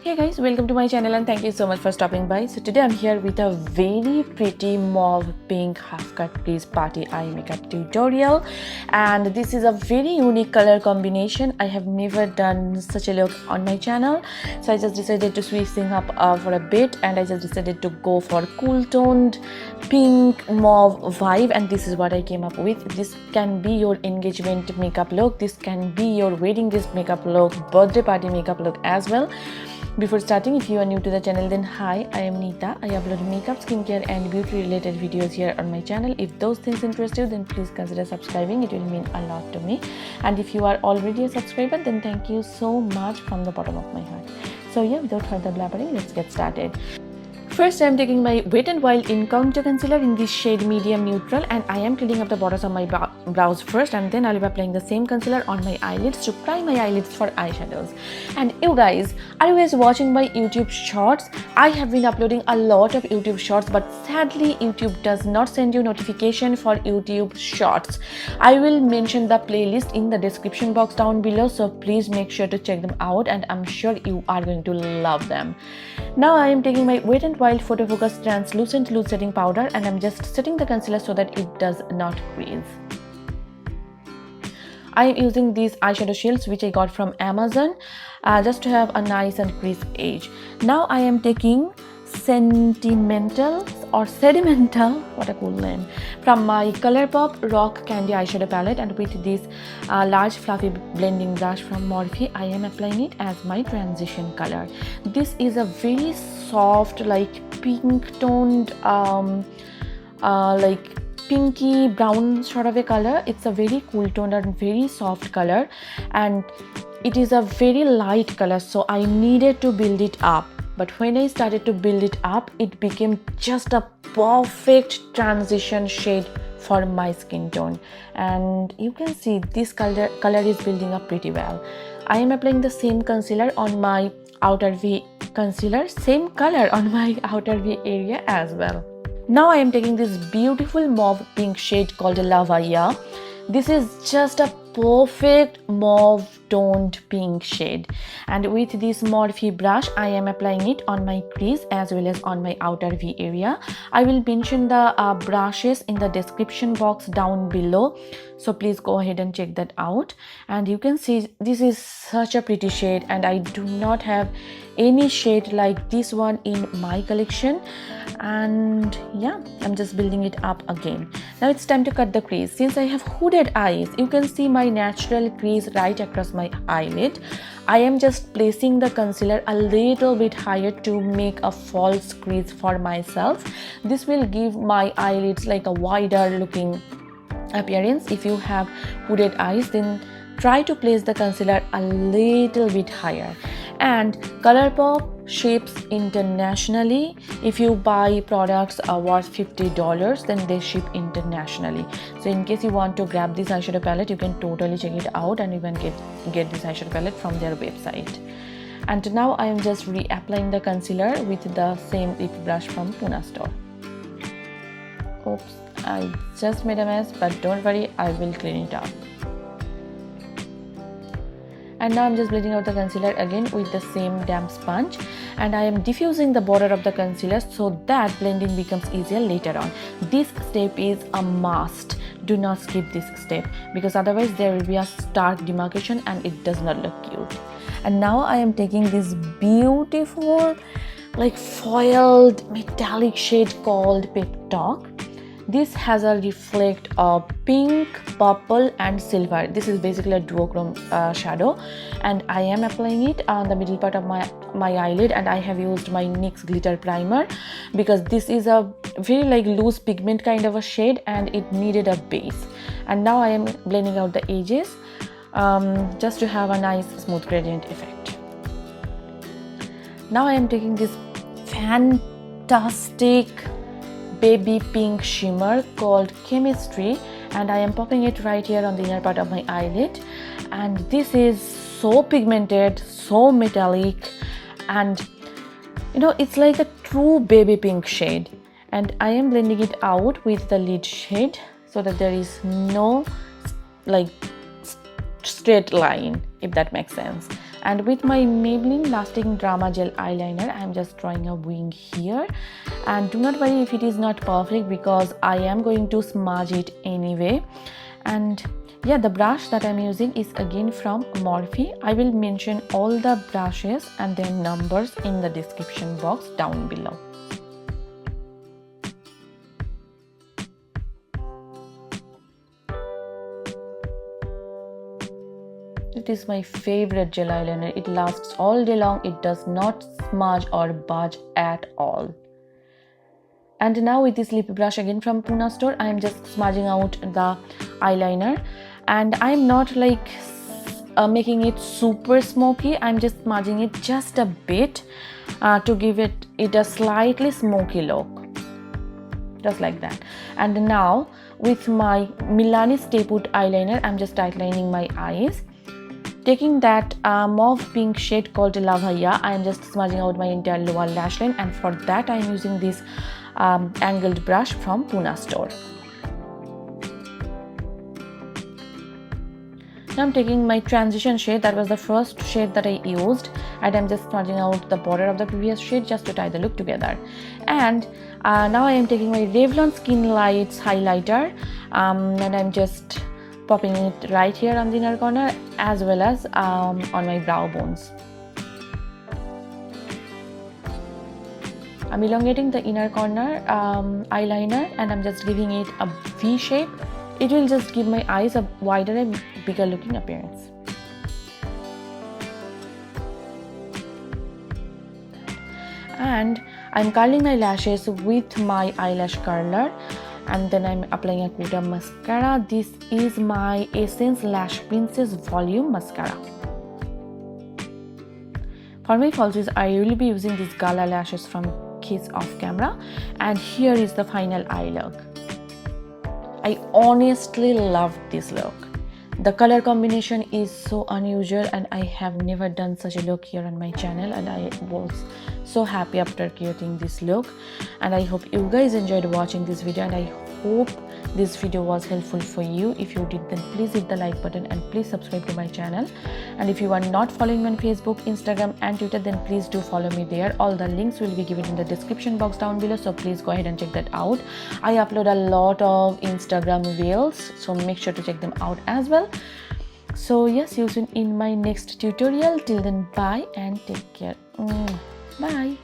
Hey guys, welcome to my channel and thank you so much for stopping by. So today I'm here with a very pretty mauve pink half cut crease party eye makeup tutorial, and this is a very unique color combination. I have never done such a look on my channel, so I just decided to switch things up for a bit, and I just decided to go for cool toned pink mauve vibe, and this is what I came up with. This can be your engagement makeup look, this can be your wedding dress makeup look, birthday party makeup look as well. Before starting, if you are new to the channel, then hi, I am Neeta. I upload makeup, skincare and beauty related videos here on my channel. If those things interest you, then please consider subscribing. It will mean a lot to me. And if you are already a subscriber, then thank you so much from the bottom of my heart. So yeah, without further blabbering, let's get started. First, I am taking my Wet n Wild Incognito concealer in this shade medium neutral, and I am cleaning up the borders of my brows first, and then I'll be applying the same concealer on my eyelids to prime my eyelids for eyeshadows. And you guys, are you guys watching my YouTube shorts? I have been uploading a lot of YouTube shorts, but sadly YouTube does not send you notification for YouTube shorts. I will mention the playlist in the description box down below, so please make sure to check them out, and I'm sure you are going to love them. Now I am taking my Wet n Wild Photo Focus Translucent Loose Setting Powder, and I'm just setting the concealer so that it does not crease. I am using these eyeshadow shields which I got from Amazon just to have a nice and crisp edge. Now I am taking Sentimental or Sedimental, what a cool name, from my Colourpop Rock Candy eyeshadow palette, and with this large fluffy blending brush from Morphe, I am applying it as my transition color. This is a very soft, like pink toned, like pinky brown sort of a color. It's a very cool toned and very soft color, and it is a very light color, so I needed to build it up. But when I started to build it up, it became just a perfect transition shade for my skin tone, and you can see this color is building up pretty well. I am applying the same concealer on my outer V concealer, same color on my outer V area as well. Now I am taking this beautiful mauve pink shade called Lavaya. This is just a perfect mauve toned pink shade, and with this Morphe brush I am applying it on my crease as well as on my outer V area. I will mention the brushes in the description box down below, so please go ahead and check that out. And you can see this is such a pretty shade, and I do not have any shade like this one in my collection. And yeah, I'm just building it up again. Now it's time to cut the crease. Since I have hooded eyes, you can see my natural crease right across my eyelid. I am just placing the concealer a little bit higher to make a false crease for myself. This will give my eyelids like a wider looking appearance. If you have hooded eyes, then try to place the concealer a little bit higher. And Colourpop ships internationally. If you buy products worth $50, then they ship internationally. So in case you want to grab this eyeshadow palette, you can totally check it out, and you can get this eyeshadow palette from their website. And now I am just reapplying the concealer with the same lip brush from Pune store. Oops, I just made a mess, but don't worry, I will clean it up. And now I'm just blending out the concealer again with the same damp sponge, and I am diffusing the border of the concealer so that blending becomes easier later on. This step is a must. Do not skip this step, because otherwise there will be a stark demarcation and it does not look cute. And now I am taking this beautiful like foiled metallic shade called Pep Talk. This has a reflect of pink, purple and silver. This is basically a duochrome shadow, and I am applying it on the middle part of my eyelid, and I have used my NYX glitter primer because this is a very like loose pigment kind of a shade and it needed a base. And now I am blending out the edges just to have a nice smooth gradient effect. Now I am taking this fantastic baby pink shimmer called Chemistry, and I am popping it right here on the inner part of my eyelid. And this is so pigmented, so metallic, and you know, it's like a true baby pink shade. And I am blending it out with the lid shade so that there is no like straight line, if that makes sense. And with my Maybelline Lasting Drama Gel eyeliner, I am just drawing a wing here. And do not worry if it is not perfect, because I am going to smudge it anyway. And yeah, the brush that I'm using is again from Morphe. I will mention all the brushes and their numbers in the description box down below. It is my favorite gel eyeliner. It lasts all day long. It does not smudge or budge at all. And now with this lip brush again from Pune store, I am just smudging out the eyeliner. And I am not like making it super smoky. I am just smudging it just a bit to give it a slightly smoky look. Just like that. And now with my Milani Stay Put eyeliner, I am just outlining my eyes. Taking that mauve pink shade called Lavaya, I am just smudging out my entire lower lash line, and for that I am using this angled brush from Pune store. Now I'm taking my transition shade, that was the first shade that I used, and I'm just smudging out the border of the previous shade just to tie the look together. And now I am taking my Revlon Skin Lights highlighter, and I'm just popping it right here on the inner corner as well as on my brow bones. I'm elongating the inner corner eyeliner, and I'm just giving it a V shape. It will just give my eyes a wider and bigger looking appearance. And I'm curling my lashes with my eyelash curler, and then I'm applying a coat of mascara. This is my Essence Lash Princess Volume Mascara. For my falsies, I will be using these Gala lashes from Kiss Off Camera, and here is the final eye look. I honestly love this look. The color combination is so unusual, and I have never done such a look here on my channel, and I was so happy after creating this look. And I hope you guys enjoyed watching this video, and I hope this video was helpful for you. If you did, then please hit the like button and please subscribe to my channel. And if you are not following me on Facebook, Instagram and Twitter, then please do follow me there. All the links will be given in the description box down below, so please go ahead and check that out. I upload a lot of Instagram reels, so make sure to check them out as well. So yes, see you soon in my next tutorial. Till then, bye and take care. Bye.